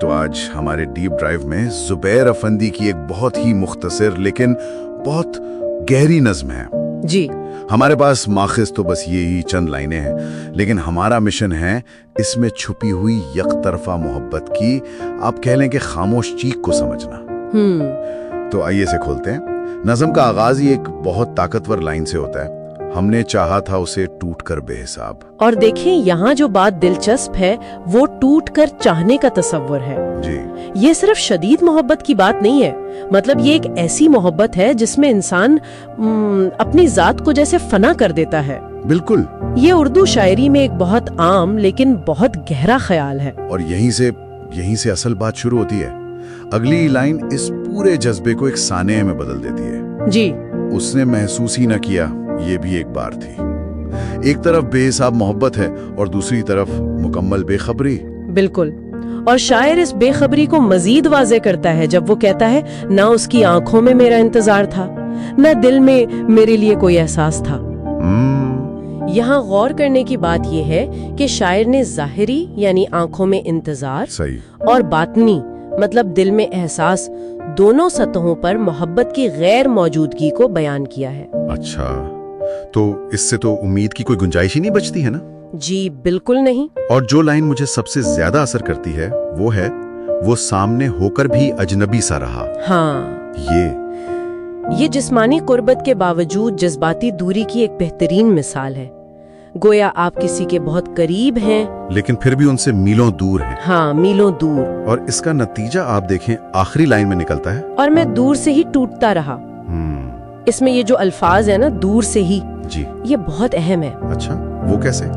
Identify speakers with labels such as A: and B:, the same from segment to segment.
A: तो आज हमारे डीप ड्राइव में जुबैर अफंदी की एक बहुत ही मुख्तसर लेकिन बहुत गहरी नज्म है
B: जी।
A: हमारे पास माखिज तो बस ये ही चंद लाइनें हैं, लेकिन हमारा मिशन है इसमें छुपी हुई यकतरफा मोहब्बत की, आप कह लें कि खामोश चीख को समझना। तो आइए से खोलते हैं। नज्म का आगाज ही एक बहुत ताकतवर लाइन से होता है, हमने चाहा था उसे टूट कर बेहिसाब।
B: और देखिए यहाँ जो बात दिलचस्प है वो टूट कर चाहने का तस्वर है
A: जी।
B: ये सिर्फ शदीद मोहब्बत की बात नहीं है, मतलब ये एक ऐसी मोहब्बत है जिसमें इंसान अपनी जात को जैसे फना कर देता है।
A: बिल्कुल।
B: ये उर्दू शायरी में एक बहुत आम लेकिन बहुत गहरा ख्याल है।
A: और यहीं से असल बात शुरू होती है। अगली लाइन इस पूरे जज्बे को एक साने में बदल देती है
B: जी।
A: उसने महसूस ही न किया ये भी एक बार थी। एक तरफ बेहिसाब मोहब्बत है और दूसरी तरफ मुकम्मल बेखबरी।
B: बिल्कुल। और शायर इस बेखबरी को मजीद वाज़े करता है जब वो कहता है, ना उसकी आंखों में मेरा इंतजार था, ना दिल में मेरे लिए कोई एहसास था। यहाँ गौर करने की बात यह है कि शायर ने जाहिरी यानी आंखों में इंतजार
A: सही और
B: बातनी मतलब दिल में एहसास, दोनों सतहों पर मोहब्बत की गैर मौजूदगी को बयान किया है।
A: अच्छा, तो इससे तो उम्मीद की कोई गुंजाइश ही नहीं बचती है ना?
B: जी बिल्कुल नहीं।
A: और जो लाइन मुझे सबसे ज्यादा असर करती है वो है, वो सामने होकर भी अजनबी सा रहा।
B: हाँ,
A: ये
B: जिस्मानी कुर्बत के बावजूद जज्बाती दूरी की एक बेहतरीन मिसाल है। गोया आप किसी के बहुत करीब हैं
A: लेकिन फिर भी उनसे मीलों दूर हैं।
B: हाँ, मीलों दूर।
A: और इसका नतीजा आप देखें आखिरी लाइन में निकलता है,
B: और मैं दूर से ही टूटता रहा। इसमें ये जो अल्फाज है ना, दूर से ही
A: जी,
B: ये बहुत अहम है।
A: अच्छा, वो कैसे?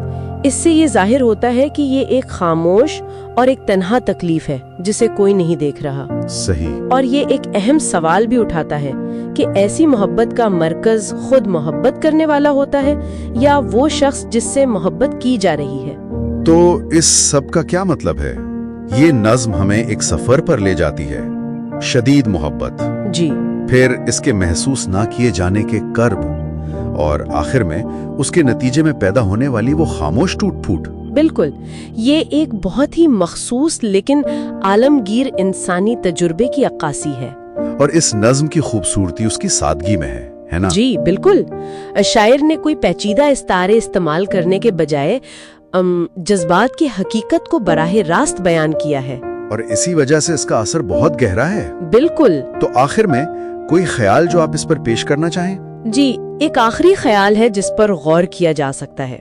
B: इससे ये जाहिर होता है कि ये एक खामोश और एक तन्हा तकलीफ है जिसे कोई नहीं देख रहा।
A: सही।
B: और ये एक अहम सवाल भी उठाता है कि ऐसी मोहब्बत का मरकज खुद मोहब्बत करने वाला होता है या वो शख्स जिससे मोहब्बत की जा रही है।
A: तो इस सब का क्या मतलब है? ये नज्म हमें एक सफर पर ले जाती है, शदीद मोहब्बत
B: जी,
A: फिर इसके महसूस ना किए जाने के कर्ब, और आखिर में उसके नतीजे में पैदा होने वाली वो खामोश टूट फूट।
B: बिल्कुल। ये एक बहुत ही मखसूस लेकिन आलमगीर इंसानी तजुर्बे की अक्कासी है।
A: और इस नज्म की खूबसूरती उसकी सादगी में है ना?
B: जी बिल्कुल। शायर ने कोई पेचीदा इस्तारे इस्तेमाल करने के बजाय जज्बात की हकीकत को बराह रास्त बयान किया है,
A: और इसी वजह से इसका असर बहुत गहरा है।
B: बिल्कुल।
A: तो आखिर में कोई ख्याल जो आप इस पर पेश करना चाहें?
B: जी, एक आखिरी ख्याल है जिस पर गौर किया जा सकता है।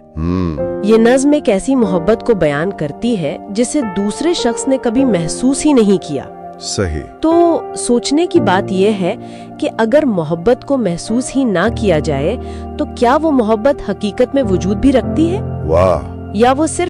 B: ये नज्म एक ऐसी मोहब्बत को बयान करती है जिसे दूसरे शख्स ने कभी महसूस ही नहीं किया।
A: सही।
B: तो सोचने की बात यह है कि अगर मोहब्बत को महसूस ही ना किया जाए तो क्या वो मोहब्बत हकीकत में वजूद भी रखती है,
A: वाह,
B: या वो सिर्फ